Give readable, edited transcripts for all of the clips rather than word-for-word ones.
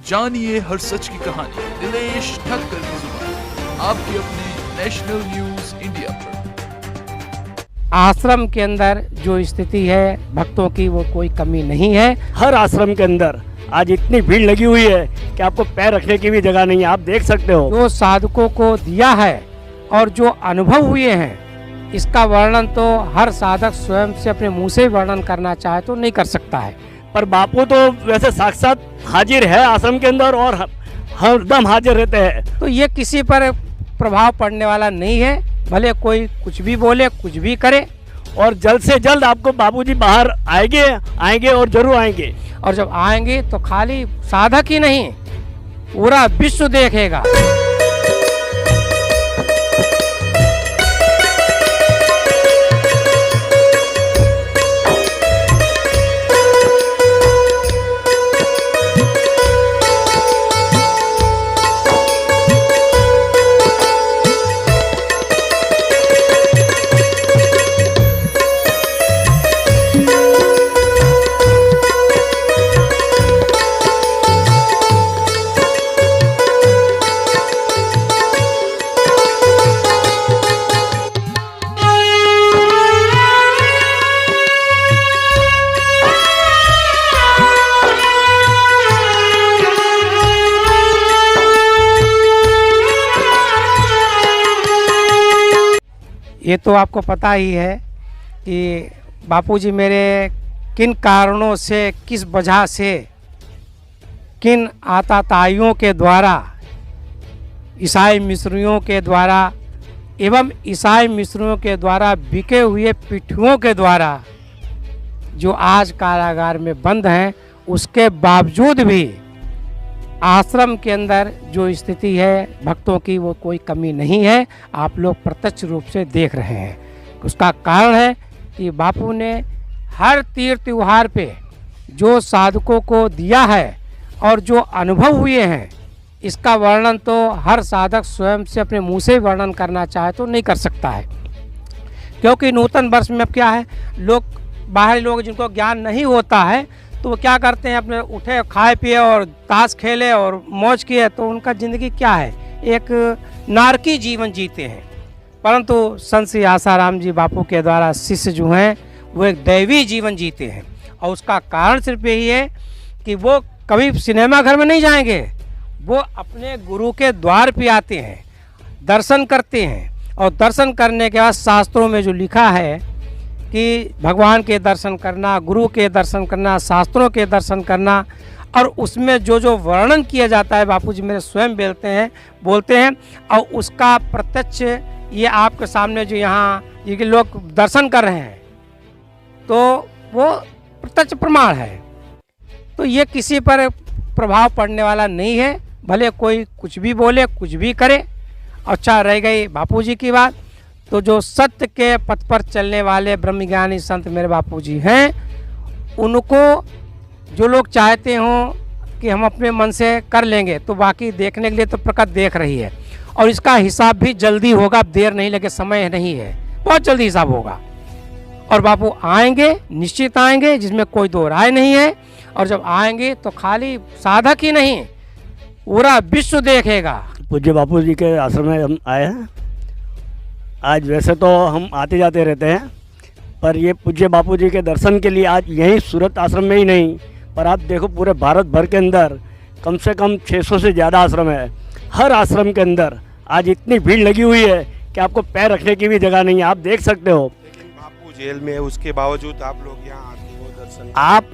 जानिए हर सच की कहानी दिनेश ठक्कर की जुबान, आपके अपने नेशनल न्यूज इंडिया पर। आश्रम के अंदर जो स्थिति है भक्तों की वो कोई कमी नहीं है। हर आश्रम के अंदर आज इतनी भीड़ लगी हुई है कि आपको पैर रखने की भी जगह नहीं है। आप देख सकते हो जो साधकों को दिया है और जो अनुभव हुए हैं इसका वर्णन तो हर साधक स्वयं से अपने मुंह से वर्णन करना चाहे तो नहीं कर सकता है। पर बापू तो वैसे साक्षात हाजिर है आश्रम के अंदर और हरदम हाजिर रहते हैं। तो ये किसी पर प्रभाव पड़ने वाला नहीं है, भले कोई कुछ भी बोले कुछ भी करे। और जल्द से जल्द आपको बापूजी बाहर आएंगे और जरूर आएंगे। और जब आएंगे तो खाली साधक ही नहीं पूरा विश्व देखेगा। ये तो आपको पता ही है कि बापूजी मेरे किन कारणों से किस वजह से किन आताताइयों के द्वारा ईसाई मिस्रियों के द्वारा एवं ईसाई मिस्रियों के द्वारा बिके हुए पिट्ठुओं के द्वारा जो आज कारागार में बंद हैं, उसके बावजूद भी आश्रम के अंदर जो स्थिति है भक्तों की वो कोई कमी नहीं है। आप लोग प्रत्यक्ष रूप से देख रहे हैं। उसका कारण है कि बापू ने हर तीर्थ त्योहार पे जो साधकों को दिया है और जो अनुभव हुए हैं इसका वर्णन तो हर साधक स्वयं से अपने मुंह से वर्णन करना चाहे तो नहीं कर सकता है। क्योंकि नूतन वर्ष में अब क्या है, लोग बाहरी लोग जिनको ज्ञान नहीं होता है तो वो क्या करते हैं, अपने उठे खाए पिए और ताश खेले और मौज किए, तो उनका ज़िंदगी क्या है, एक नारकी जीवन जीते हैं। परंतु संत श्री आसाराम जी बापू के द्वारा शिष्य जो हैं वो एक दैवी जीवन जीते हैं। और उसका कारण सिर्फ यही है कि वो कभी सिनेमा घर में नहीं जाएंगे, वो अपने गुरु के द्वार पे आते हैं, दर्शन करते हैं। और दर्शन करने के बाद शास्त्रों में जो लिखा है कि भगवान के दर्शन करना, गुरु के दर्शन करना, शास्त्रों के दर्शन करना, और उसमें जो जो वर्णन किया जाता है बापूजी मेरे स्वयं बोलते हैं और उसका प्रत्यक्ष ये आपके सामने जो यहाँ ये लोग दर्शन कर रहे हैं तो वो प्रत्यक्ष प्रमाण है। तो ये किसी पर प्रभाव पड़ने वाला नहीं है, भले कोई कुछ भी बोले कुछ भी करे। अच्छा, रह गई बापूजी की बात, तो जो सत्य के पथ पर चलने वाले ब्रह्मज्ञानी संत मेरे बापूजी हैं, उनको जो लोग चाहते हों कि हम अपने मन से कर लेंगे तो बाकी देखने के लिए तो प्रकृति देख रही है। और इसका हिसाब भी जल्दी होगा, देर नहीं लगे, समय नहीं है, बहुत जल्दी हिसाब होगा। और बापू आएंगे, निश्चित आएंगे, जिसमें कोई दो राय नहीं है। और जब आएंगे तो खाली साधक ही नहीं पूरा विश्व देखेगा। पूज्य बापू जी के आश्रम में हम आए हैं। आज वैसे तो हम आते जाते रहते हैं, पर ये पूज्य बापू जी के दर्शन के लिए आज यहीं सूरत आश्रम में ही नहीं, पर आप देखो पूरे भारत भर के अंदर कम से कम 600 से ज़्यादा आश्रम है। हर आश्रम के अंदर आज इतनी भीड़ लगी हुई है कि आपको पैर रखने की भी जगह नहीं है। आप देख सकते हो। लेकिन बापू जेल में है, उसके बावजूद आप लोग यहाँ आते हो दर्शन।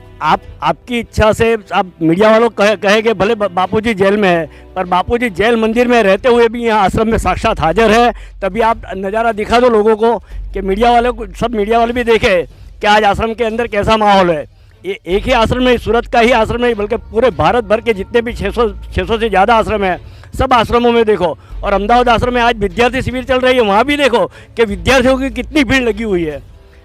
आपकी इच्छा से आप मीडिया वालों कहेंगे भले बापूजी जेल में है, पर बापूजी जेल मंदिर में रहते हुए भी यहाँ आश्रम में साक्षात हाजिर है। तभी आप नज़ारा दिखा दो लोगों को कि मीडिया वालों को, सब मीडिया वाले भी देखें कि आज आश्रम के अंदर कैसा माहौल है। ये एक ही आश्रम नहीं, सूरत का ही आश्रम नहीं बल्कि पूरे भारत भर के जितने भी 600 से ज़्यादा आश्रम है, सब आश्रमों में देखो। और अहमदाबाद आश्रम में आज विद्यार्थी शिविर चल रही है, वहाँ भी देखो कि विद्यार्थियों की कितनी भीड़ लगी हुई है।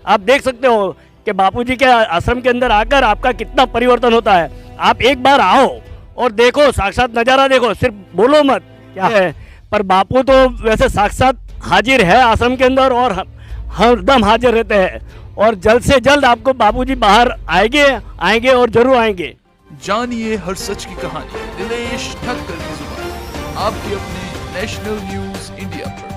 आप देख सकते हो कि बापूजी के आश्रम के अंदर आकर आपका कितना परिवर्तन होता है। आप एक बार आओ और देखो, साक्षात नज़ारा देखो, सिर्फ बोलो मत क्या है। पर बापू तो वैसे साक्षात हाजिर है आश्रम के अंदर और हरदम हाजिर रहते हैं। और जल्द से जल्द आपको बापूजी बाहर आएंगे और जरूर आएंगे। जानिए हर सच की कहानी दिनेश ठक्कर की जुबान, आपके अपने नेशनल न्यूज इंडिया पर।